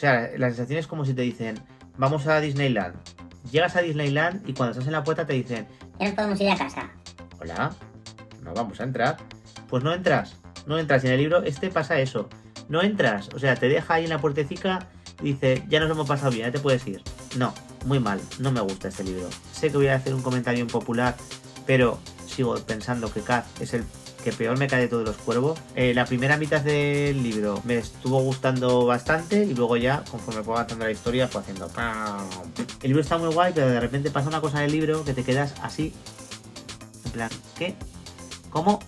sea, la sensación es como si te dicen, vamos a Disneyland. Llegas a Disneyland y cuando estás en la puerta te dicen, Ya nos podemos ir a casa. hola, no vamos a entrar. Pues no entras, no entras. Y en el libro pasa eso. No entras, o sea, te deja ahí en la puertecica y dice, ya nos hemos pasado bien, ya te puedes ir. No, muy mal, no me gusta este libro. Sé que voy a hacer un comentario impopular, pero sigo pensando que Kaz es el que peor me cae de todos los cuervos. La primera mitad del libro me estuvo gustando bastante y luego ya, conforme fue avanzando la historia, fue haciendo ¡pam! El libro está muy guay, pero de repente pasa una cosa en el libro que te quedas así, en plan, ¿qué? ¿Cómo?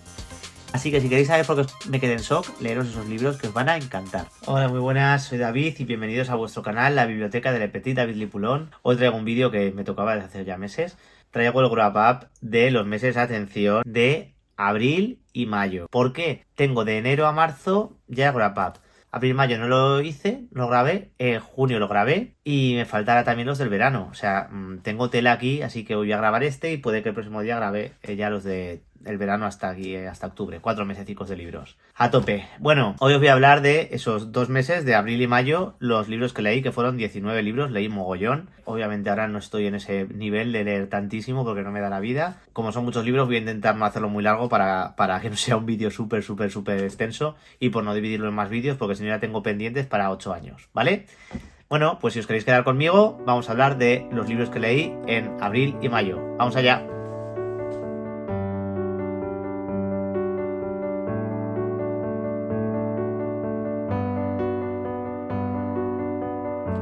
Así que si queréis saber por qué me quedé en shock, leeros esos libros que os van a encantar. Hola, muy buenas, soy David y bienvenidos a vuestro canal, la biblioteca del Petit David Lipulón. Hoy traigo un vídeo que me tocaba desde hace ya meses. Traigo el wrap up de los meses, atención, de abril y mayo. ¿Por qué? Tengo de enero a marzo ya el wrap up. Abril y mayo no lo hice, no lo grabé, en junio lo grabé y me faltará también los del verano. O sea, tengo tela aquí, así que voy a grabar y puede que el próximo día grabe ya los de el verano hasta aquí, hasta octubre. 4 mesecicos de libros. A tope. Bueno, hoy os voy a hablar de esos 2 meses de abril y mayo, los libros que leí, que fueron 19 libros, leí mogollón. Obviamente ahora no estoy en ese nivel de leer tantísimo porque no me da la vida. Como son muchos libros, voy a intentar no hacerlo muy largo para que no sea un vídeo súper extenso y por no dividirlo en más vídeos porque si no ya tengo pendientes para 8 años, ¿vale? Bueno, pues si os queréis quedar conmigo, vamos a hablar de los libros que leí en abril y mayo. ¡Vamos allá!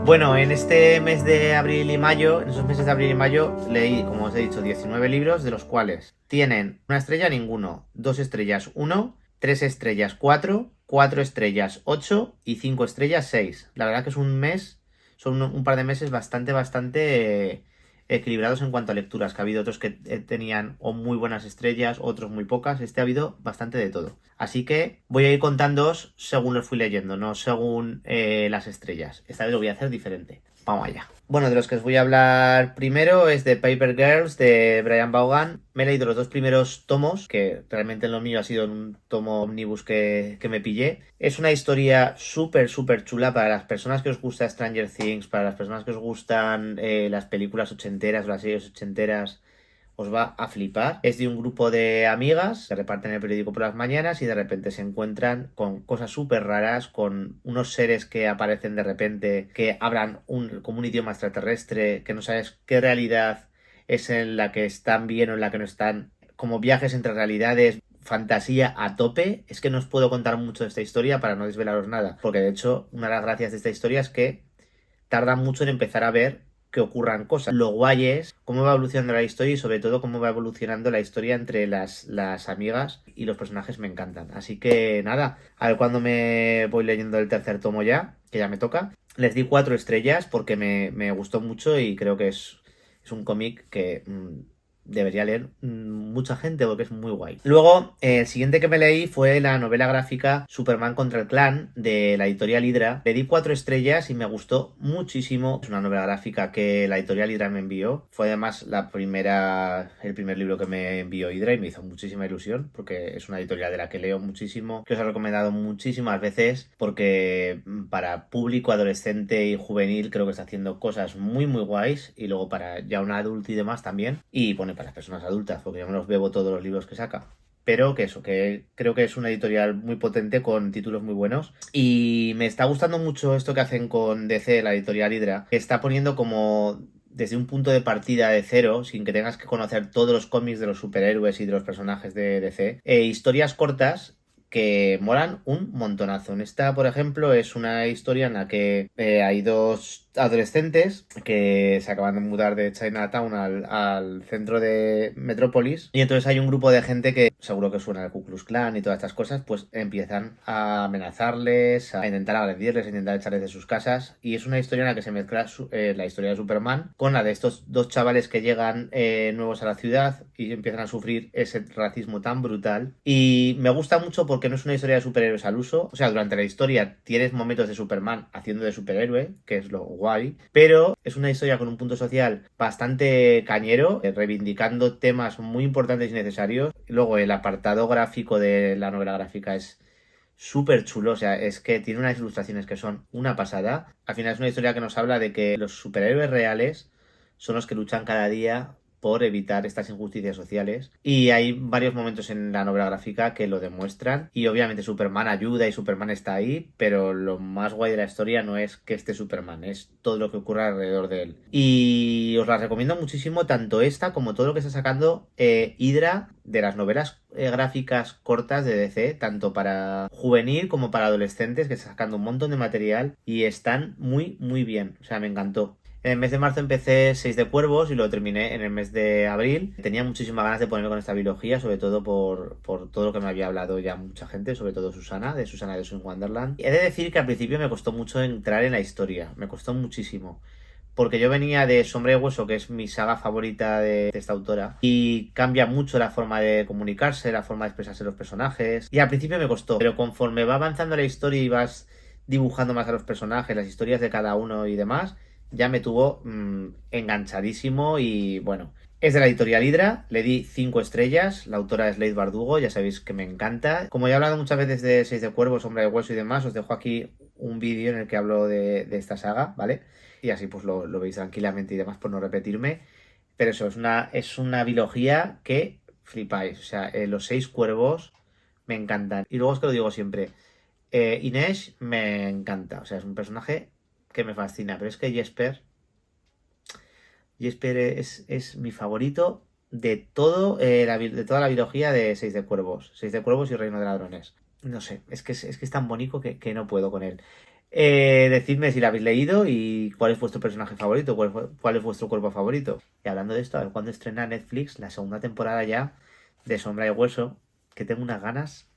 Bueno, en este mes de abril y mayo, en esos meses de abril y mayo, leí, como os he dicho, 19 libros, de los cuales tienen una estrella ninguno, 2 estrellas 1, 3 estrellas 4, 4 estrellas 8 y 5 estrellas 6. La verdad que es un mes, son un par de meses bastante equilibrados en cuanto a lecturas, que ha habido otros que tenían o muy buenas estrellas, otros muy pocas. Este ha habido bastante de todo. Así que voy a ir contándoos según los fui leyendo, no según las estrellas. Esta vez lo voy a hacer diferente. Vamos allá. Bueno, de los que os voy a hablar primero es de Paper Girls de Brian Vaughan. Me he leído los 2 primeros tomos, que realmente en lo mío ha sido un tomo omnibus que me pillé. Es una historia súper chula para las personas que os gusta Stranger Things, para las personas que os gustan las películas ochenteras o las series ochenteras. Os va a flipar. Es de un grupo de amigas que reparten el periódico por las mañanas y de repente se encuentran con cosas súper raras, con unos seres que aparecen de repente, que hablan como un idioma extraterrestre, que no sabes qué realidad es en la que están bien o en la que no están, como viajes entre realidades, fantasía a tope. Es que no os puedo contar mucho de esta historia para no desvelaros nada, porque de hecho una de las gracias de esta historia es que tarda mucho en empezar a ver que ocurran cosas. Lo guay es cómo va evolucionando la historia y sobre todo cómo va evolucionando la historia entre las amigas y los personajes me encantan. Así que nada, a ver cuándo me voy leyendo el tercer tomo ya, que ya me toca. Les di 4 estrellas porque me gustó mucho y creo que es un cómic que debería leer mucha gente porque es muy guay. Luego, el siguiente que me leí fue la novela gráfica Superman contra el Clan de la editorial Hydra. Le di 4 estrellas y me gustó muchísimo. Es una novela gráfica que la editorial Hydra me envió. Fue además el primer libro que me envió Hydra y me hizo muchísima ilusión porque es una editorial de la que leo muchísimo, que os he recomendado muchísimas veces porque para público adolescente y juvenil creo que está haciendo cosas muy guays y luego para ya un adulto y demás también. Y pone para las personas adultas, porque yo me los bebo todos los libros que saca. Pero que creo que es una editorial muy potente con títulos muy buenos. Y me está gustando mucho esto que hacen con DC, la editorial Hydra, que está poniendo como desde un punto de partida de cero, sin que tengas que conocer todos los cómics de los superhéroes y de los personajes de DC, historias cortas que molan un montonazo. En esta, por ejemplo, es una historia en la que hay 2 adolescentes que se acaban de mudar de Chinatown al centro de Metrópolis y entonces hay un grupo de gente que seguro que suena al Ku Klux Klan y todas estas cosas, pues empiezan a amenazarles, a intentar agredirles, a intentar echarles de sus casas y es una historia en la que se mezcla la historia de Superman con la de estos 2 chavales que llegan nuevos a la ciudad y empiezan a sufrir ese racismo tan brutal y me gusta mucho porque no es una historia de superhéroes al uso, o sea, durante la historia tienes momentos de Superman haciendo de superhéroe, que es lo guay, pero es una historia con un punto social bastante cañero, reivindicando temas muy importantes y necesarios. Luego el apartado gráfico de la novela gráfica es súper chulo, o sea, es que tiene unas ilustraciones que son una pasada. Al final es una historia que nos habla de que los superhéroes reales son los que luchan cada día por evitar estas injusticias sociales. Y hay varios momentos en la novela gráfica que lo demuestran. Y obviamente Superman ayuda y Superman está ahí, pero lo más guay de la historia no es que esté Superman, es todo lo que ocurre alrededor de él. Y os la recomiendo muchísimo, tanto esta como todo lo que está sacando Hydra de las novelas gráficas cortas de DC, tanto para juvenil como para adolescentes, que está sacando un montón de material y están muy, muy bien. O sea, me encantó. En el mes de marzo empecé 6 de Cuervos y lo terminé en el mes de abril. Tenía muchísimas ganas de ponerme con esta biología, sobre todo por todo lo que me había hablado ya mucha gente, sobre todo Susana, de Susana de Swing Wonderland. He de decir que al principio me costó mucho entrar en la historia, me costó muchísimo. Porque yo venía de Sombra y Hueso, que es mi saga favorita de esta autora, y cambia mucho la forma de comunicarse, la forma de expresarse los personajes. Y al principio me costó, pero conforme va avanzando la historia y vas dibujando más a los personajes, las historias de cada uno y demás, ya me tuvo enganchadísimo y bueno. Es de la editorial Hydra, le di 5 estrellas, la autora es Leigh Bardugo, ya sabéis que me encanta. Como ya he hablado muchas veces de Seis de Cuervos, Sombra de Hueso y demás, os dejo aquí un vídeo en el que hablo de esta saga, ¿vale? Y así pues lo veis tranquilamente y demás por no repetirme. Pero eso, es una biología que flipáis. O sea, los 6 cuervos me encantan. Y luego es que lo digo siempre, Inés me encanta. O sea, es un personaje que me fascina. Pero es que Jesper es mi favorito de todo, de toda la biología de Seis de Cuervos. Seis de Cuervos y Reino de Ladrones. No sé, es que es tan bonito que no puedo con él. Decidme si lo habéis leído y cuál es vuestro personaje favorito, cuál es vuestro cuerpo favorito. Y hablando de esto, a ver cuándo estrena Netflix la segunda temporada ya de Sombra y Hueso, que tengo unas ganas.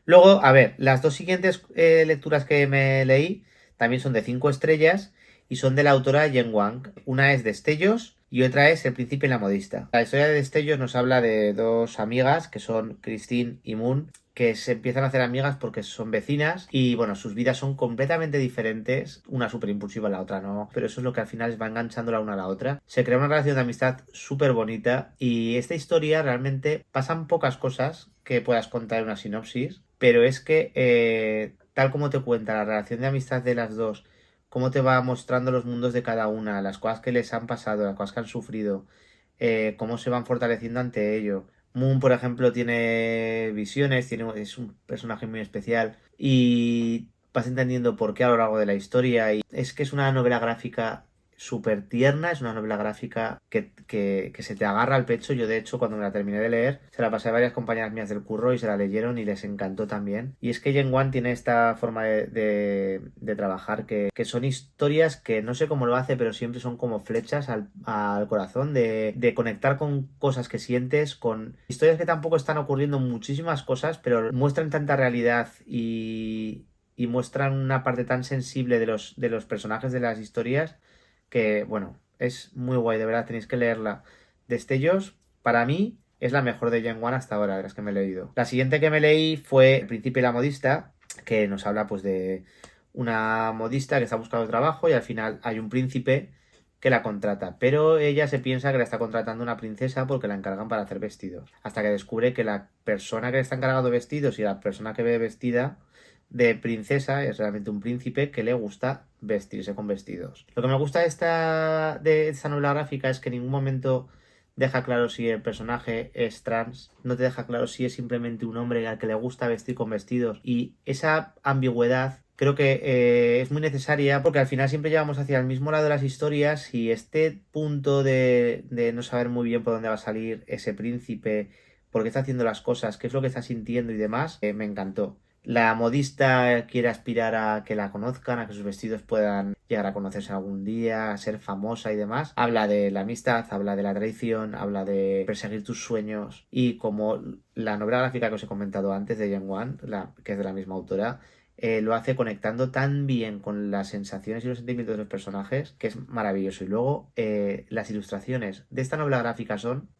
Luego, a ver, las dos siguientes lecturas que me leí también son de 5 estrellas y son de la autora Jen Wang. Una es Destellos y otra es El Príncipe y la Modista. La historia de Destellos nos habla de dos amigas que son Christine y Moon, que se empiezan a hacer amigas porque son vecinas y bueno, sus vidas son completamente diferentes, una súper impulsiva, la otra no, pero eso es lo que al final les va enganchando la una a la otra. Se crea una relación de amistad súper bonita y esta historia realmente pasan pocas cosas que puedas contar en una sinopsis, pero es que tal como te cuenta la relación de amistad de las dos, cómo te va mostrando los mundos de cada una, las cosas que les han pasado, las cosas que han sufrido, cómo se van fortaleciendo ante ello. Moon, por ejemplo, tiene visiones, es un personaje muy especial y vas entendiendo por qué a lo largo de la historia. Y es que es una novela gráfica súper tierna, es una novela gráfica que se te agarra al pecho. Yo, de hecho, cuando me la terminé de leer, se la pasé a varias compañeras mías del curro y se la leyeron y les encantó también. Y es que Gen One tiene esta forma de trabajar que son historias que no sé cómo lo hace, pero siempre son como flechas al corazón, de conectar con cosas que sientes, con historias que tampoco están ocurriendo muchísimas cosas, pero muestran tanta realidad y muestran una parte tan sensible de los personajes de las historias que, bueno, es muy guay, de verdad, tenéis que leerla. Destellos, para mí, es la mejor de Gen One hasta ahora, de las que me he leído. La siguiente que me leí fue El Príncipe y la Modista, que nos habla pues de una modista que está buscando trabajo y al final hay un príncipe que la contrata, pero ella se piensa que la está contratando una princesa porque la encargan para hacer vestidos, hasta que descubre que la persona que le está encargando vestidos y la persona que ve vestida de princesa es realmente un príncipe que le gusta vestirse con vestidos. Lo que me gusta de esta novela gráfica es que en ningún momento deja claro si el personaje es trans, no te deja claro si es simplemente un hombre al que le gusta vestir con vestidos, y esa ambigüedad creo que es muy necesaria porque al final siempre llevamos hacia el mismo lado de las historias y este punto de no saber muy bien por dónde va a salir ese príncipe, por qué está haciendo las cosas, qué es lo que está sintiendo y demás, me encantó. La modista quiere aspirar a que la conozcan, a que sus vestidos puedan llegar a conocerse algún día, a ser famosa y demás. Habla de la amistad, habla de la traición, habla de perseguir tus sueños y como la novela gráfica que os he comentado antes de Gen One, que es de la misma autora, lo hace conectando tan bien con las sensaciones y los sentimientos de los personajes que es maravilloso. Y luego las ilustraciones de esta novela gráfica son...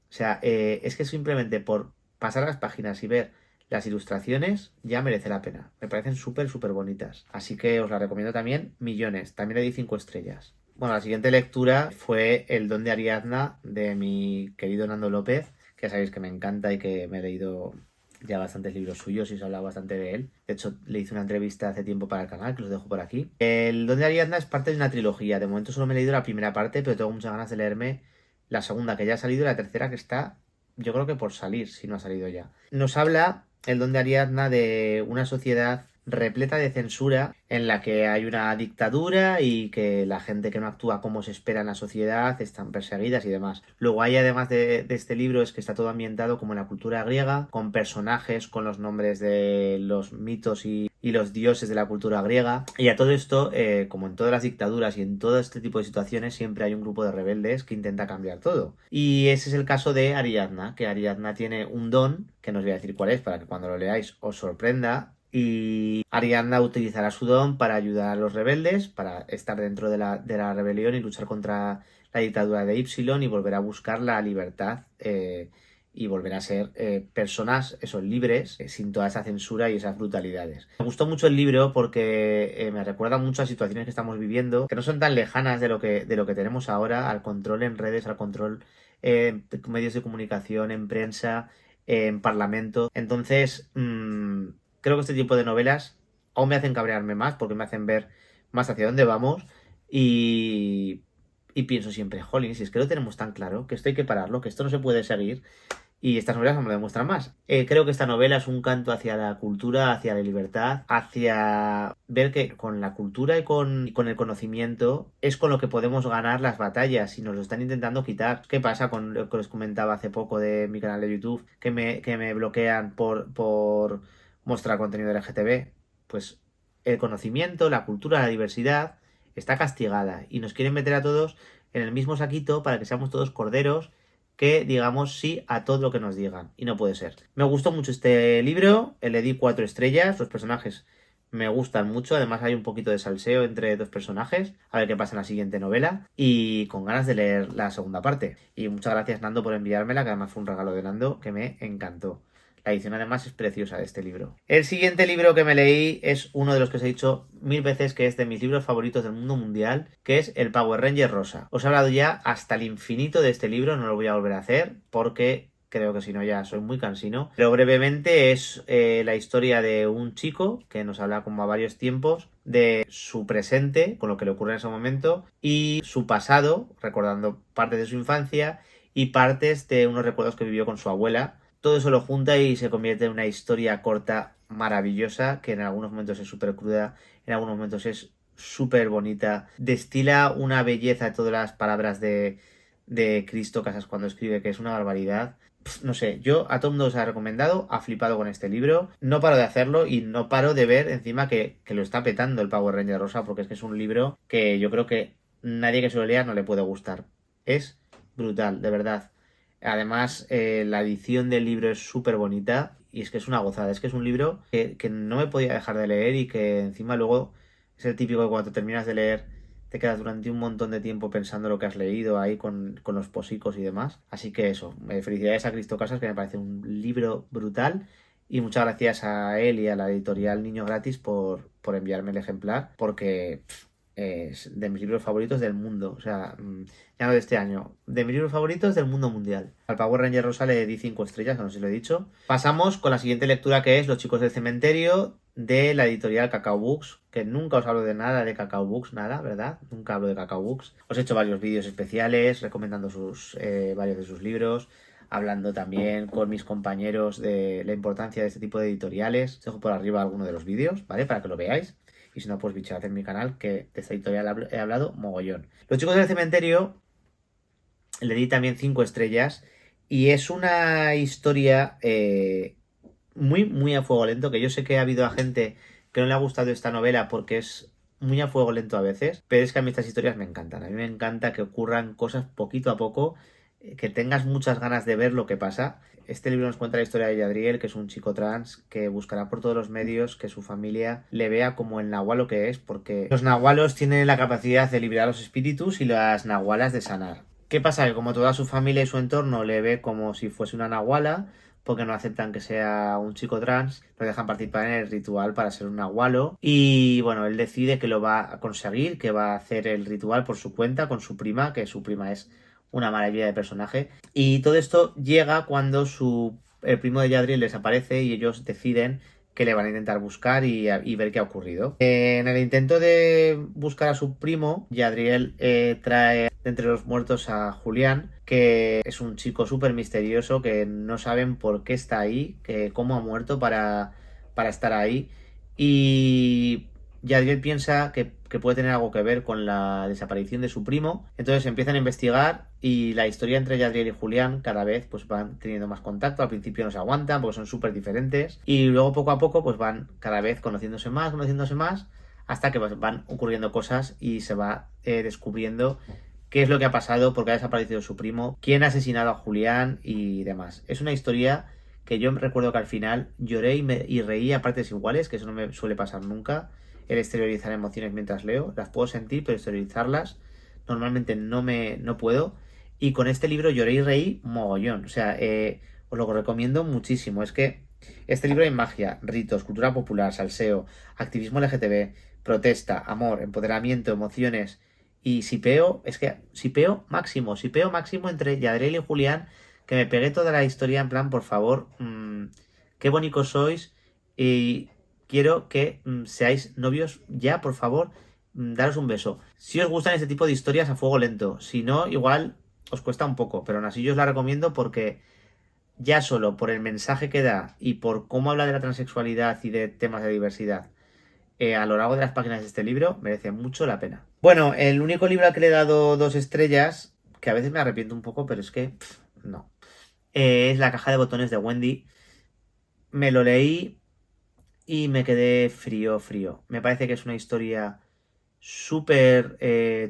O sea, es que simplemente por pasar las páginas y ver las ilustraciones ya merece la pena. Me parecen súper, súper bonitas. Así que os la recomiendo también millones. También le di 5 estrellas. Bueno, la siguiente lectura fue El don de Ariadna de mi querido Nando López, que ya sabéis que me encanta y que me he leído ya bastantes libros suyos y se ha hablado bastante de él. De hecho, le hice una entrevista hace tiempo para el canal, que los dejo por aquí. El Don de Ariadna es parte de una trilogía. De momento solo me he leído la primera parte, pero tengo muchas ganas de leerme la segunda, que ya ha salido, y la tercera, que está, yo creo que por salir, si no ha salido ya. Nos habla el Don de Ariadna de una sociedad repleta de censura en la que hay una dictadura y que la gente que no actúa como se espera en la sociedad están perseguidas y demás. Luego hay, además de este libro, es que está todo ambientado como en la cultura griega, con personajes, con los nombres de los mitos y los dioses de la cultura griega. Y a todo esto, como en todas las dictaduras y en todo este tipo de situaciones, siempre hay un grupo de rebeldes que intenta cambiar todo. Y ese es el caso de Ariadna, que Ariadna tiene un don, que no os voy a decir cuál es, para que cuando lo leáis os sorprenda. Y Ariadna utilizará su don para ayudar a los rebeldes, para estar dentro de la rebelión y luchar contra la dictadura de Ypsilon y volver a buscar la libertad y volver a ser personas, esos libres, sin toda esa censura y esas brutalidades. Me gustó mucho el libro porque me recuerda mucho a situaciones que estamos viviendo, que no son tan lejanas de lo que tenemos ahora, al control en redes, al control en medios de comunicación, en prensa, en parlamento. Entonces, creo que este tipo de novelas aún me hacen cabrearme más porque me hacen ver más hacia dónde vamos y pienso siempre, jolín, si es que lo tenemos tan claro, que esto hay que pararlo, que esto no se puede seguir y estas novelas no me lo demuestran más. Creo que esta novela es un canto hacia la cultura, hacia la libertad, hacia ver que con la cultura y con el conocimiento es con lo que podemos ganar las batallas y nos lo están intentando quitar. ¿Qué pasa con lo que os comentaba hace poco de mi canal de YouTube? Que me bloquean por mostrar contenido LGTB. Pues el conocimiento, la cultura, la diversidad está castigada y nos quieren meter a todos en el mismo saquito para que seamos todos corderos que digamos sí a todo lo que nos digan. Y no puede ser. Me gustó mucho este libro, le di 4 estrellas, los personajes me gustan mucho, además hay un poquito de salseo entre dos personajes, a ver qué pasa en la siguiente novela, y con ganas de leer la segunda parte. Y muchas gracias, Nando, por enviármela, que además fue un regalo de Nando que me encantó. La edición además es preciosa de este libro. El siguiente libro que me leí es uno de los que os he dicho 1000 veces que es de mis libros favoritos del mundo mundial, que es el Power Ranger Rosa. Os he hablado ya hasta el infinito de este libro, no lo voy a volver a hacer porque creo que si no ya soy muy cansino. Pero brevemente es la historia de un chico que nos habla como a varios tiempos de su presente, con lo que le ocurre en ese momento, y su pasado, recordando partes de su infancia y partes de unos recuerdos que vivió con su abuela. Todo eso lo junta y se convierte en una historia corta maravillosa que en algunos momentos es súper cruda, en algunos momentos es súper bonita, destila una belleza de todas las palabras de Cristo Casas cuando escribe, que es una barbaridad. No sé, yo a todo el mundo os ha recomendado, ha flipado con este libro, no paro de hacerlo y no paro de ver encima que lo está petando el Power Ranger Rosa, porque es que es un libro que yo creo que nadie que se lo lea no le puede gustar. Es brutal, de verdad. Además, la edición del libro es súper bonita y es que es una gozada. Es que es un libro que no me podía dejar de leer y que encima luego es el típico que cuando terminas de leer te quedas durante un montón de tiempo pensando lo que has leído ahí con los posicos y demás. Así que eso, felicidades a Cristo Casas, que me parece un libro brutal. Y muchas gracias a él y a la editorial Niño Gratis por enviarme el ejemplar, porque es de mis libros favoritos del mundo. O sea, ya no de este año, de mis libros favoritos del mundo mundial. Al Power Ranger Rosa le di 5 estrellas, no sé si lo he dicho. Pasamos con la siguiente lectura, que es Los chicos del cementerio, de la editorial Cacao Books, que nunca os hablo de nada de Cacao Books, nada, ¿verdad? Nunca hablo de Cacao Books. Os he hecho varios vídeos especiales recomendando varios de sus libros, hablando también con mis compañeros de la importancia de este tipo de editoriales. Os dejo por arriba alguno de los vídeos, ¿vale? Para que lo veáis. Y si no, pues bichad en mi canal, que de esta editorial he hablado mogollón. Los chicos del cementerio le di también 5 estrellas y es una historia muy, muy a fuego lento, que yo sé que ha habido a gente que no le ha gustado esta novela porque es muy a fuego lento a veces, pero es que a mí estas historias me encantan. A mí me encanta que ocurran cosas poquito a poco, que tengas muchas ganas de ver lo que pasa. Este libro nos cuenta la historia de Yadriel, que es un chico trans que buscará por todos los medios que su familia le vea como el nahualo que es, porque los nahualos tienen la capacidad de liberar los espíritus y las nahualas de sanar. ¿Qué pasa? Que como toda su familia y su entorno le ve como si fuese una nahuala, porque no aceptan que sea un chico trans, lo dejan participar en el ritual para ser un nahualo. Y bueno, él decide que lo va a conseguir, que va a hacer el ritual por su cuenta con su prima, que su prima es una maravilla de personaje. Y todo esto llega cuando su el primo de Yadriel desaparece y ellos deciden que le van a intentar buscar y ver qué ha ocurrido. En el intento de buscar a su primo, Yadriel trae de entre los muertos a Julián, que es un chico súper misterioso que no saben por qué está ahí, que cómo ha muerto para estar ahí. Y Yadriel piensa que puede tener algo que ver con la desaparición de su primo. Entonces empiezan a investigar y la historia entre Yadriel y Julián cada vez pues van teniendo más contacto. Al principio no se aguantan porque son súper diferentes. Y luego poco a poco pues van cada vez conociéndose más, hasta que pues, van ocurriendo cosas y se va descubriendo qué es lo que ha pasado, por qué ha desaparecido su primo, quién ha asesinado a Julián y demás. Es una historia que yo recuerdo que al final lloré y reí a partes iguales, que eso no me suele pasar nunca, el exteriorizar emociones mientras leo. Las puedo sentir, pero exteriorizarlas normalmente no puedo. Y con este libro lloré y reí mogollón. O sea, os lo recomiendo muchísimo. Es que este libro hay magia, ritos, cultura popular, salseo, activismo LGTB, protesta, amor, empoderamiento, emociones y sipeo. Es que sipeo máximo entre Yadriel y Julián, que me pegué toda la historia en plan, por favor, qué bonitos sois y quiero que seáis novios ya, por favor, daros un beso. Si os gustan este tipo de historias a fuego lento, si no, igual os cuesta un poco, pero aún así yo os la recomiendo porque ya solo por el mensaje que da y por cómo habla de la transexualidad y de temas de diversidad a lo largo de las páginas de este libro, merece mucho la pena. Bueno, el único libro al que le he dado 2 estrellas, que a veces me arrepiento un poco, pero es que no, es La caja de botones de Wendy. Me lo leí y me quedé frío. Me parece que es una historia súper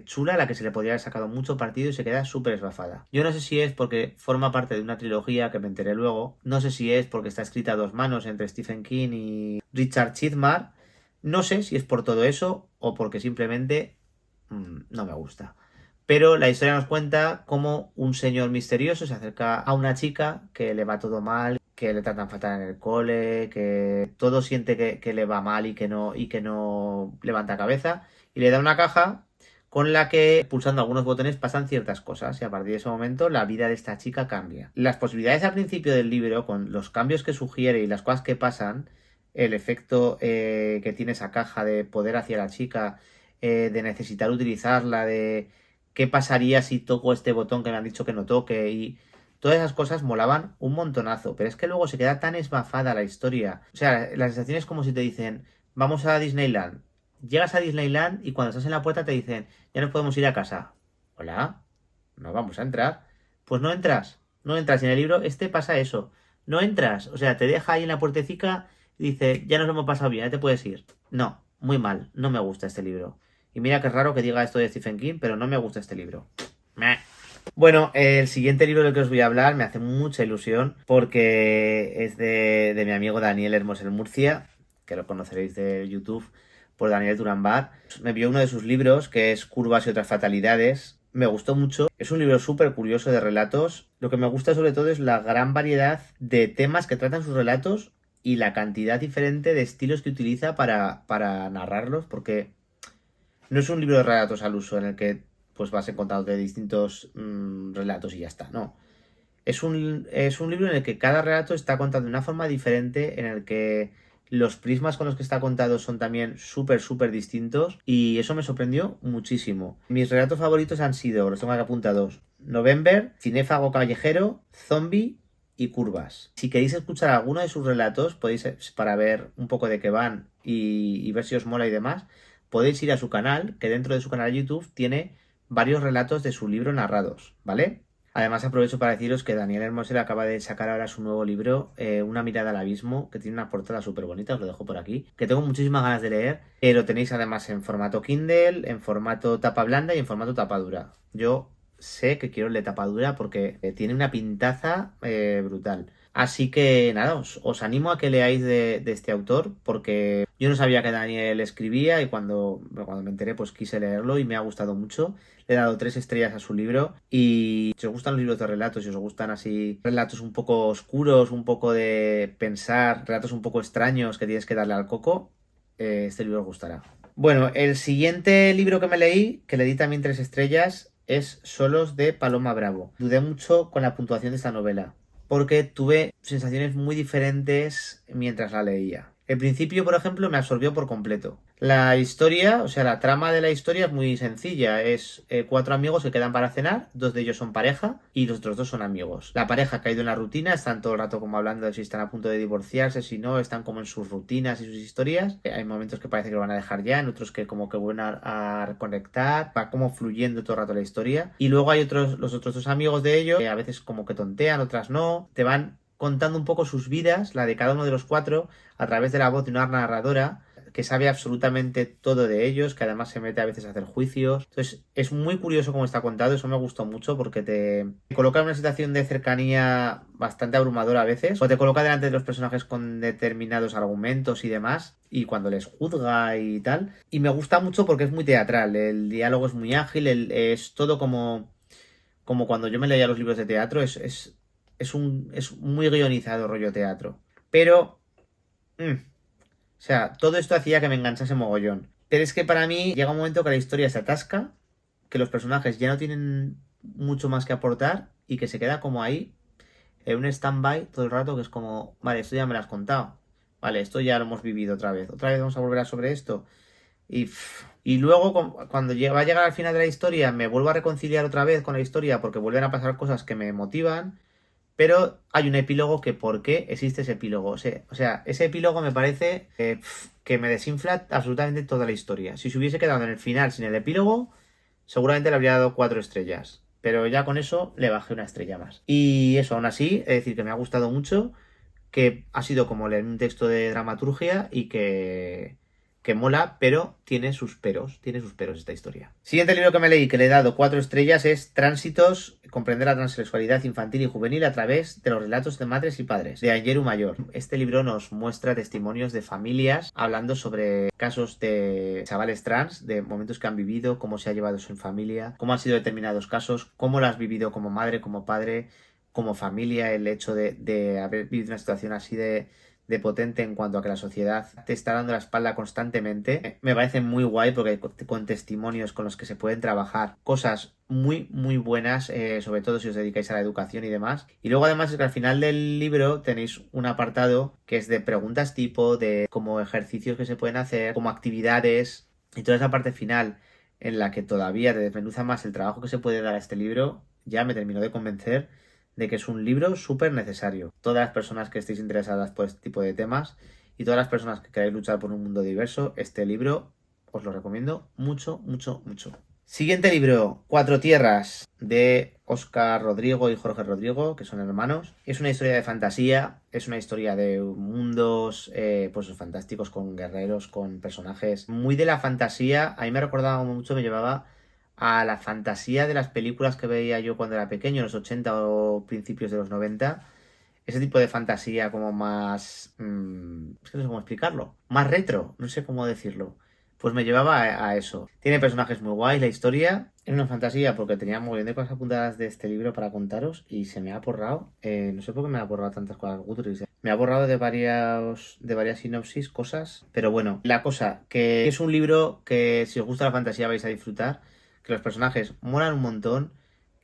chula, a la que se le podría haber sacado mucho partido y se queda súper esbafada. Yo no sé si es porque forma parte de una trilogía que me enteré luego, no sé si es porque está escrita a 2 manos entre Stephen King y Richard Chizmar, no sé si es por todo eso o porque simplemente no me gusta. Pero la historia nos cuenta cómo un señor misterioso se acerca a una chica que le va todo mal, que le tratan fatal en el cole, que todo siente que le va mal y que no levanta cabeza, y le da una caja con la que, pulsando algunos botones, pasan ciertas cosas, y a partir de ese momento la vida de esta chica cambia. Las posibilidades al principio del libro, con los cambios que sugiere y las cosas que pasan, el efecto que tiene esa caja de poder hacia la chica, de necesitar utilizarla, de qué pasaría si toco este botón que me han dicho que no toque, y todas esas cosas molaban un montonazo, pero es que luego se queda tan esbafada la historia. O sea, la sensación es como si te dicen, vamos a Disneyland. Llegas a Disneyland y cuando estás en la puerta te dicen, ya nos podemos ir a casa. Hola, no vamos a entrar. Pues no entras. Y en el libro este pasa eso. No entras. O sea, te deja ahí en la puertecica y dice, ya nos lo hemos pasado bien, ya te puedes ir. No, muy mal. No me gusta este libro. Y mira que es raro que diga esto de Stephen King, pero no me gusta este libro. Meh. Bueno, el siguiente libro del que os voy a hablar me hace mucha ilusión porque es de mi amigo Daniel Hermosel Murcia, que lo conoceréis de YouTube por Daniel Turambar. Me vio uno de sus libros, que es Curvas y otras fatalidades. Me gustó mucho. Es un libro súper curioso de relatos. Lo que me gusta sobre todo es la gran variedad de temas que tratan sus relatos y la cantidad diferente de estilos que utiliza para narrarlos, porque no es un libro de relatos al uso en el que pues vas encontrando de distintos relatos y ya está, no. Es un libro en el que cada relato está contado de una forma diferente, en el que los prismas con los que está contado son también súper distintos, y eso me sorprendió muchísimo. Mis relatos favoritos han sido, los tengo aquí apuntados, November, Cinéfago Callejero, Zombie y Curvas. Si queréis escuchar alguno de sus relatos, podéis, para ver un poco de qué van y ver si os mola y demás, podéis ir a su canal, que dentro de su canal de YouTube tiene varios relatos de su libro narrados, ¿vale? Además aprovecho para deciros que Daniel Hermosel acaba de sacar ahora su nuevo libro, Una mirada al abismo, que tiene una portada súper bonita, os lo dejo por aquí, que tengo muchísimas ganas de leer. Lo tenéis además en formato Kindle, en formato tapa blanda y en formato tapa dura. Yo sé que quiero el de tapa dura porque tiene una pintaza brutal. Así que nada, os animo a que leáis de este autor, porque yo no sabía que Daniel escribía y cuando me enteré pues quise leerlo y me ha gustado mucho. Le he dado 3 estrellas a su libro, y si os gustan los libros de relatos, si os gustan así relatos un poco oscuros, un poco de pensar, relatos un poco extraños que tienes que darle al coco, este libro os gustará. Bueno, el siguiente libro que me leí, que le di también 3 estrellas, es Solos de Paloma Bravo. Dudé mucho con la puntuación de esta novela. porque tuve sensaciones muy diferentes mientras la leía. El principio, por ejemplo, me absorbió por completo. La historia, o sea, la trama de la historia es muy sencilla. Es 4 amigos que quedan para cenar, 2 de ellos son pareja y los otros 2 son amigos. La pareja ha caído en la rutina, están todo el rato como hablando de si están a punto de divorciarse, si no, están como en sus rutinas y sus historias. Hay momentos que parece que lo van a dejar ya, en otros que como que vuelven a reconectar, va como fluyendo todo el rato la historia. Y luego hay los otros 2 amigos de ellos, que a veces como que tontean, otras no, te van contando un poco sus vidas, la de cada uno de los 4, a través de la voz de una narradora que sabe absolutamente todo de ellos, que además se mete a veces a hacer juicios. Entonces es muy curioso cómo está contado, eso me gustó mucho porque te coloca en una situación de cercanía bastante abrumadora a veces, o te coloca delante de los personajes con determinados argumentos y demás, y cuando les juzga y tal. Y me gusta mucho porque es muy teatral, el diálogo es muy ágil, es todo como cuando yo me leía los libros de teatro, es muy guionizado rollo teatro. Pero... o sea, todo esto hacía que me enganchase mogollón. Pero es que para mí llega un momento que la historia se atasca, que los personajes ya no tienen mucho más que aportar y que se queda como ahí, en un stand-by todo el rato, que es como, vale, esto ya me lo has contado. Vale, esto ya lo hemos vivido otra vez. Otra vez vamos a volver a sobre esto. Y luego, cuando va a llegar al final de la historia, me vuelvo a reconciliar otra vez con la historia porque vuelven a pasar cosas que me motivan. Pero hay un epílogo que ¿por qué existe ese epílogo? O sea, ese epílogo me parece que me desinfla absolutamente toda la historia. Si se hubiese quedado en el final sin el epílogo, seguramente le habría dado 4 estrellas. Pero ya con eso le bajé 1 estrella más. Y eso, aún así, es decir, que me ha gustado mucho, que ha sido como leer un texto de dramaturgia y que mola, pero tiene sus peros esta historia. Siguiente libro que me leí, que le he dado 4 estrellas, es Tránsitos, comprender la transexualidad infantil y juvenil a través de los relatos de madres y padres, de Angeru Mayor. Este libro nos muestra testimonios de familias hablando sobre casos de chavales trans, de momentos que han vivido, cómo se ha llevado eso en familia, cómo han sido determinados casos, cómo lo has vivido como madre, como padre, como familia, el hecho de haber vivido una situación así de potente en cuanto a que la sociedad te está dando la espalda constantemente. Me parece muy guay porque con testimonios con los que se pueden trabajar cosas muy, muy buenas, sobre todo si os dedicáis a la educación y demás. Y luego además es que al final del libro tenéis un apartado que es de preguntas tipo, de como ejercicios que se pueden hacer, como actividades, y toda esa parte final en la que todavía te desmenuza más el trabajo que se puede dar a este libro, ya me terminó de convencer de que es un libro súper necesario. Todas las personas que estéis interesadas por este tipo de temas y todas las personas que queráis luchar por un mundo diverso, este libro os lo recomiendo mucho, mucho, mucho. Siguiente libro, Cuatro Tierras, de Óscar Rodrigo y Jorge Rodrigo, que son hermanos. Es una historia de fantasía, es una historia de mundos pues fantásticos, con guerreros, con personajes muy de la fantasía. A mí me recordaba mucho, me llevaba a la fantasía de las películas que veía yo cuando era pequeño, en los 80 o principios de los 90. Ese tipo de fantasía como más... es que no sé cómo explicarlo. Más retro, no sé cómo decirlo. Pues me llevaba a eso. Tiene personajes muy guays, la historia es una fantasía porque tenía muy bien de cosas apuntadas de este libro para contaros y se me ha borrado. No sé por qué me ha borrado tantas cosas Goodreads. Me ha borrado de varias sinopsis cosas. Pero bueno, la cosa, que es un libro que si os gusta la fantasía vais a disfrutar, que los personajes molan un montón,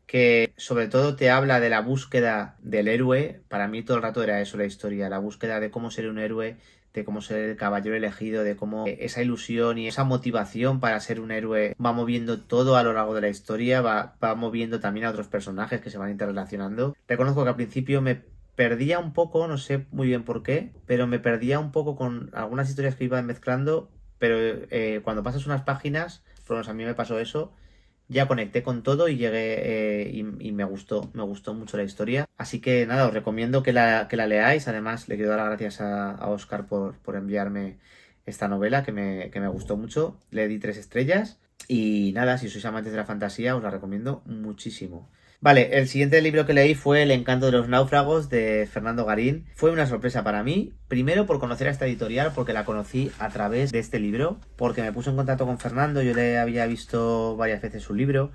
que sobre todo te habla de la búsqueda del héroe. Para mí todo el rato era eso la historia, la búsqueda de cómo ser un héroe, de cómo ser el caballero elegido, de cómo esa ilusión y esa motivación para ser un héroe va moviendo todo a lo largo de la historia, va moviendo también a otros personajes que se van interrelacionando. Reconozco que al principio me perdía un poco, no sé muy bien por qué, pero me perdía un poco con algunas historias que iban mezclando, pero cuando pasas unas páginas, por lo menos a mí me pasó eso, ya conecté con todo y llegué y me gustó mucho la historia. Así que nada, os recomiendo que la leáis. Además, le quiero dar las gracias a Óscar por enviarme esta novela que me gustó mucho. Le di 3 estrellas y nada, si sois amantes de la fantasía, os la recomiendo muchísimo. Vale, el siguiente libro que leí fue El encanto de los náufragos de Fernando Garín. Fue una sorpresa para mí, primero por conocer a esta editorial, porque la conocí a través de este libro, porque me puse en contacto con Fernando, yo le había visto varias veces su libro,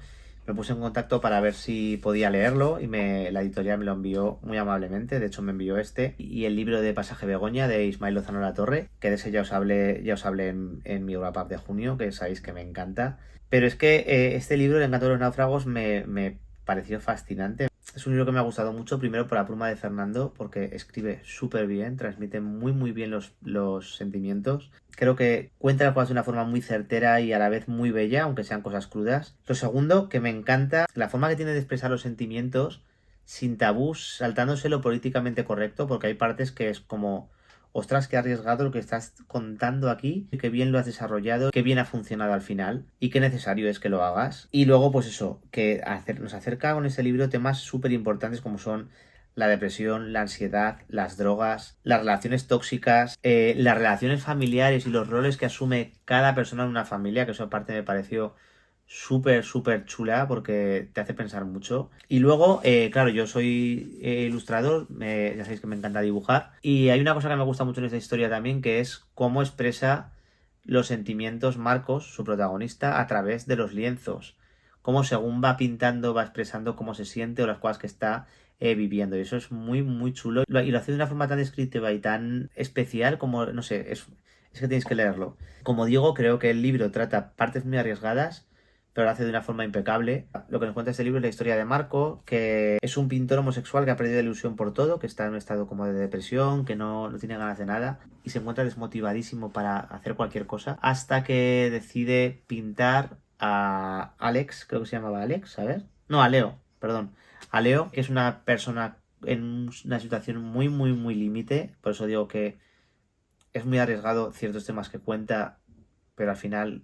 me puse en contacto para ver si podía leerlo y la editorial me lo envió muy amablemente. De hecho me envió este y el libro de Pasaje Begoña de Ismael Lozano La Torre, que de ese ya os hablé en mi Eurapub de junio, que sabéis que me encanta. Pero es que este libro, El encanto de los náufragos, me pareció fascinante. Es un libro que me ha gustado mucho, primero por la pluma de Fernando, porque escribe súper bien, transmite muy muy bien los sentimientos. Creo que cuenta las cosas de una forma muy certera y a la vez muy bella, aunque sean cosas crudas. Lo segundo, que me encanta la forma que tiene de expresar los sentimientos sin tabús, saltándose lo políticamente correcto, porque hay partes que es como, ostras, qué arriesgado lo que estás contando aquí, qué bien lo has desarrollado, qué bien ha funcionado al final y qué necesario es que lo hagas. Y luego, pues eso, que nos acerca con este libro temas súper importantes como son la depresión, la ansiedad, las drogas, las relaciones tóxicas, las relaciones familiares y los roles que asume cada persona en una familia, que eso aparte me pareció súper, súper chula porque te hace pensar mucho. Y luego, claro, yo soy ilustrador, ya sabéis que me encanta dibujar. Y hay una cosa que me gusta mucho en esta historia también, que es cómo expresa los sentimientos Marcos, su protagonista, a través de los lienzos. Cómo según va pintando, va expresando cómo se siente o las cosas que está viviendo. Y eso es muy, muy chulo. Y lo hace de una forma tan descriptiva y tan especial como, no sé, es que tenéis que leerlo. Como digo, creo que el libro trata partes muy arriesgadas pero lo hace de una forma impecable. Lo que nos cuenta este libro es la historia de Marco, que es un pintor homosexual que ha perdido la ilusión por todo, que está en un estado como de depresión, que no tiene ganas de nada y se encuentra desmotivadísimo para hacer cualquier cosa, hasta que decide pintar a Alex, creo que se llamaba Alex, a ver. No, a Leo, perdón. A Leo, que es una persona en una situación muy, muy, muy límite, por eso digo que es muy arriesgado ciertos temas que cuenta, pero al final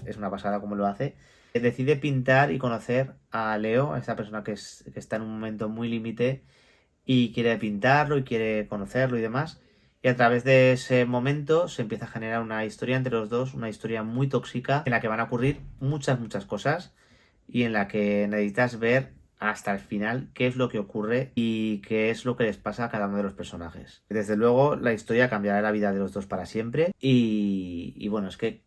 es una pasada como lo hace. Decide pintar y conocer a Leo, a esta persona que está en un momento muy límite y quiere pintarlo y quiere conocerlo y demás. Y a través de ese momento se empieza a generar una historia entre los dos, una historia muy tóxica en la que van a ocurrir muchas, muchas cosas y en la que necesitas ver hasta el final qué es lo que ocurre y qué es lo que les pasa a cada uno de los personajes. Desde luego la historia cambiará la vida de los dos para siempre y bueno, es que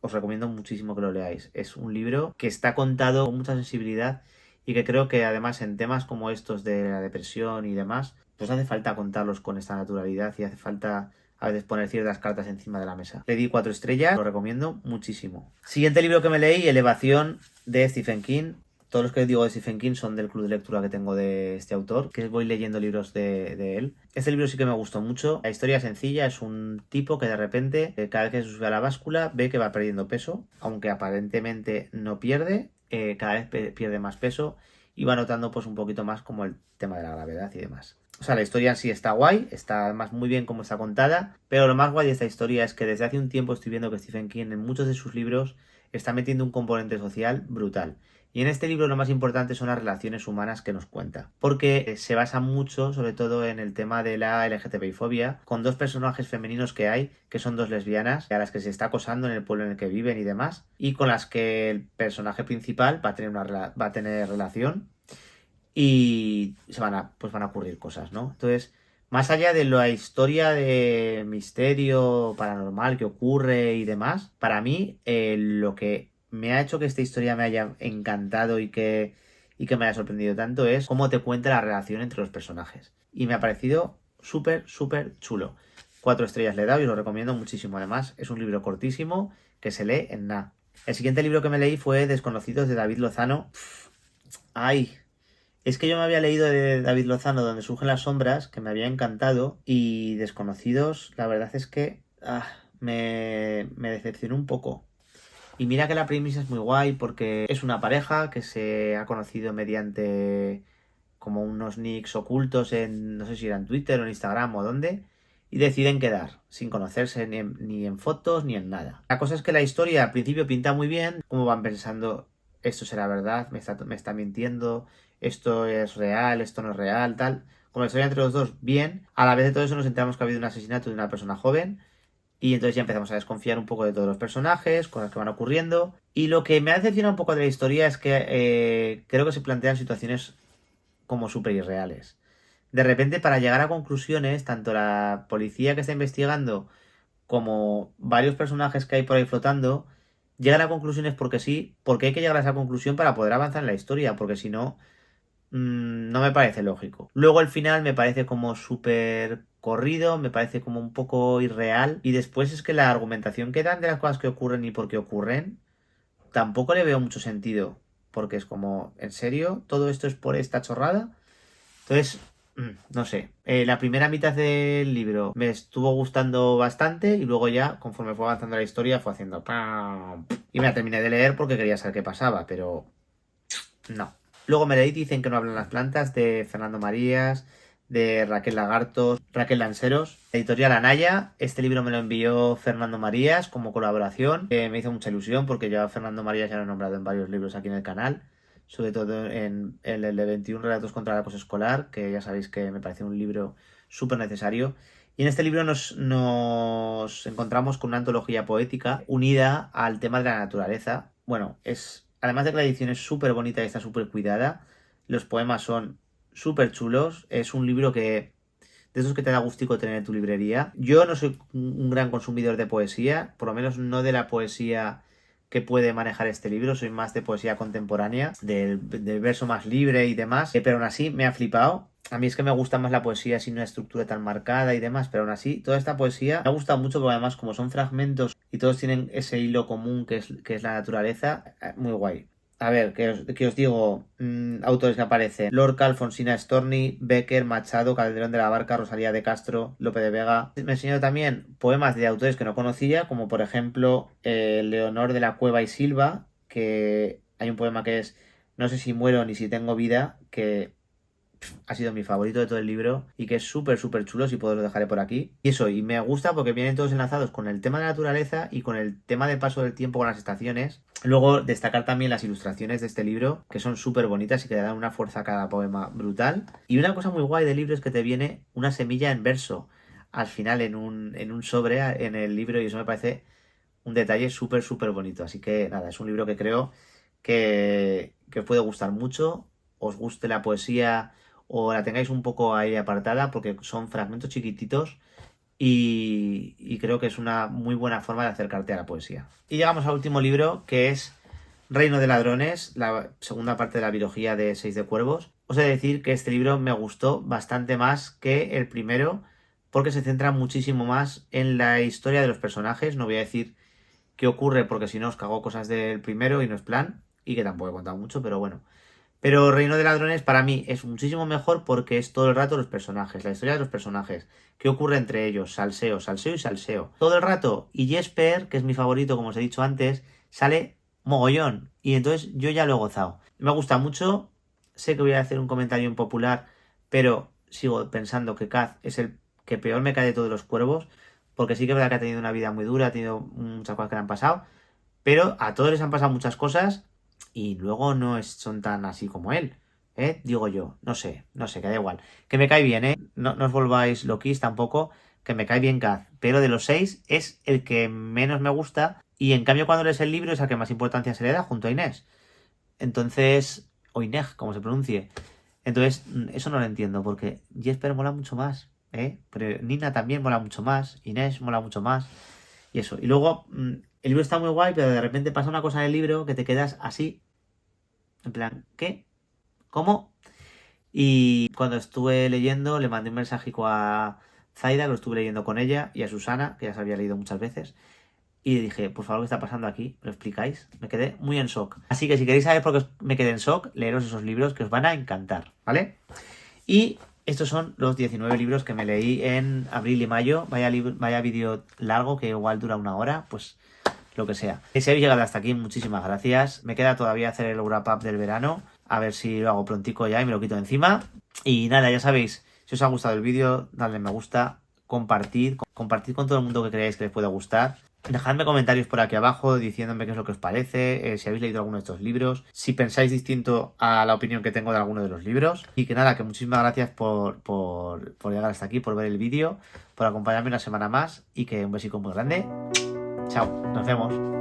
os recomiendo muchísimo que lo leáis. Es un libro que está contado con mucha sensibilidad y que creo que además en temas como estos de la depresión y demás, pues hace falta contarlos con esta naturalidad y hace falta a veces poner ciertas cartas encima de la mesa. Le di 4 estrellas, lo recomiendo muchísimo. Siguiente libro que me leí, Elevación de Stephen King. Todos los que digo de Stephen King son del club de lectura que tengo de este autor, que voy leyendo libros de él. Este libro sí que me gustó mucho. La historia es sencilla, es un tipo que de repente, cada vez que se sube a la báscula, ve que va perdiendo peso, aunque aparentemente no pierde, cada vez pierde más peso y va notando pues un poquito más como el tema de la gravedad y demás. O sea, la historia en sí está guay, está además muy bien como está contada, pero lo más guay de esta historia es que desde hace un tiempo estoy viendo que Stephen King en muchos de sus libros está metiendo un componente social brutal. Y en este libro lo más importante son las relaciones humanas que nos cuenta, porque se basa mucho, sobre todo en el tema de la LGTBI-fobia, con dos personajes femeninos que hay, que son dos lesbianas, a las que se está acosando en el pueblo en el que viven y demás, y con las que el personaje principal va a tener, va a tener relación y pues van a ocurrir cosas, ¿no? Entonces, más allá de la historia de misterio paranormal que ocurre y demás, para mí lo que me ha hecho que esta historia me haya encantado y que me haya sorprendido tanto es cómo te cuenta la relación entre los personajes. Y me ha parecido súper, súper chulo. 4 estrellas le he dado y lo recomiendo muchísimo. Además, es un libro cortísimo que se lee en nada. El siguiente libro que me leí fue Desconocidos de David Lozano. Ay, es que yo me había leído de David Lozano Donde surgen las sombras, que me había encantado, y Desconocidos, la verdad es que me decepcionó un poco. Y mira que la premisa es muy guay porque es una pareja que se ha conocido mediante como unos nicks ocultos en, no sé si era en Twitter o en Instagram o dónde, y deciden quedar, sin conocerse ni en fotos ni en nada. La cosa es que la historia al principio pinta muy bien, como van pensando, esto será verdad, me está mintiendo, esto es real, esto no es real, tal. Como la historia entre los dos, bien. A la vez de todo eso nos enteramos que ha habido un asesinato de una persona joven y entonces ya empezamos a desconfiar un poco de todos los personajes, cosas que van ocurriendo. Y lo que me ha decepcionado un poco de la historia es que creo que se plantean situaciones como súper irreales. De repente, para llegar a conclusiones, tanto la policía que está investigando como varios personajes que hay por ahí flotando, llegan a conclusiones porque sí, porque hay que llegar a esa conclusión para poder avanzar en la historia, porque si no, no me parece lógico. Luego el final me parece como súper corrido, me parece como un poco irreal, y después es que la argumentación que dan de las cosas que ocurren y por qué ocurren, tampoco le veo mucho sentido. porque es como, ¿en serio? ¿Todo esto es por esta chorrada? Entonces, no sé. La primera mitad del libro me estuvo gustando bastante y luego ya, conforme fue avanzando la historia, fue haciendo ¡pam! Y me la terminé de leer porque quería saber qué pasaba, pero no. Luego me leí Dicen que no hablan las plantas, de Fernando Marías, de Raquel Lagartos, Raquel Lanceros, editorial Anaya. Este libro me lo envió Fernando Marías como colaboración. Me hizo mucha ilusión porque yo a Fernando Marías ya lo he nombrado en varios libros aquí en el canal, sobre todo en el de 21 relatos contra el acoso escolar, que ya sabéis que me parece un libro súper necesario. Y en este libro nos encontramos con una antología poética unida al tema de la naturaleza. Bueno, además de que la edición es súper bonita y está súper cuidada, los poemas son súper chulos. Es un libro de esos que te da gustico tener en tu librería. Yo no soy un gran consumidor de poesía, por lo menos no de la poesía que puede manejar este libro, soy más de poesía contemporánea, del verso más libre y demás, pero aún así me ha flipado. A mí es que me gusta más la poesía sin una estructura tan marcada y demás, pero aún así toda esta poesía me ha gustado mucho porque además como son fragmentos y todos tienen ese hilo común que es la naturaleza, muy guay. A ver, ¿qué os digo? Autores que aparecen: Lorca, Alfonsina Storni, Becker, Machado, Calderón de la Barca, Rosalía de Castro, Lope de Vega. Me enseñó también poemas de autores que no conocía, como por ejemplo Leonor de la Cueva y Silva, que hay un poema que es No sé si muero ni si tengo vida, que ha sido mi favorito de todo el libro y que es súper, súper chulo, si puedo lo dejaré por aquí. Y eso, y me gusta porque vienen todos enlazados con el tema de la naturaleza y con el tema del paso del tiempo con las estaciones. Luego, destacar también las ilustraciones de este libro, que son súper bonitas y que le dan una fuerza a cada poema brutal. Y una cosa muy guay del libro es que te viene una semilla en verso al final en un sobre en el libro, y eso me parece un detalle súper, súper bonito. Así que nada, es un libro que creo que os puede gustar mucho, os guste la poesía o la tengáis un poco ahí apartada, porque son fragmentos chiquititos y creo que es una muy buena forma de acercarte a la poesía. Y llegamos al último libro, que es Reino de Ladrones, la segunda parte de la biología de Seis de Cuervos. Os he de decir que este libro me gustó bastante más que el primero, porque se centra muchísimo más en la historia de los personajes. No voy a decir qué ocurre porque si no os cago cosas del primero y no es plan, y que tampoco he contado mucho, pero bueno. Pero Reino de Ladrones para mí es muchísimo mejor porque es todo el rato los personajes, la historia de los personajes, qué ocurre entre ellos, salseo, salseo y salseo. Todo el rato. Y Jesper, que es mi favorito, como os he dicho antes, sale mogollón. Y entonces yo ya lo he gozado. Me gusta mucho. Sé que voy a hacer un comentario impopular, pero sigo pensando que Kaz es el que peor me cae de todos los cuervos, porque sí que es verdad que ha tenido una vida muy dura, ha tenido muchas cosas que le han pasado, pero a todos les han pasado muchas cosas y luego no son tan así como él, ¿eh? Digo yo, no sé, que da igual. Que me cae bien, ¿eh? No os volváis loquis tampoco, que me cae bien Kaz, pero de los 6 es el que menos me gusta, y en cambio cuando lees el libro es al que más importancia se le da junto a Inés. Entonces, o Inés, como se pronuncie. Entonces, eso no lo entiendo, porque Jesper mola mucho más, ¿eh? Pero Nina también mola mucho más, Inés mola mucho más, y eso. Y luego, el libro está muy guay, pero de repente pasa una cosa en el libro que te quedas así, en plan, ¿qué? ¿Cómo? Y cuando estuve leyendo, le mandé un mensajico a Zaida, que lo estuve leyendo con ella, y a Susana, que ya se había leído muchas veces. Y dije, por favor, ¿qué está pasando aquí? ¿Me lo explicáis? Me quedé muy en shock. Así que si queréis saber por qué me quedé en shock, leeros esos libros que os van a encantar, ¿vale? Y estos son los 19 libros que me leí en abril y mayo. Vaya vídeo largo que igual dura una hora, pues lo que sea. Si habéis llegado hasta aquí, muchísimas gracias. Me queda todavía hacer el wrap up del verano. A ver si lo hago prontico ya y me lo quito de encima. Y nada, ya sabéis, si os ha gustado el vídeo, dadle me gusta, compartid con todo el mundo que creáis que les pueda gustar. Dejadme comentarios por aquí abajo diciéndome qué es lo que os parece, si habéis leído alguno de estos libros, si pensáis distinto a la opinión que tengo de alguno de los libros. Y que nada, que muchísimas gracias por llegar hasta aquí, por ver el vídeo, por acompañarme una semana más, y que un besico muy grande. Chao, nos vemos.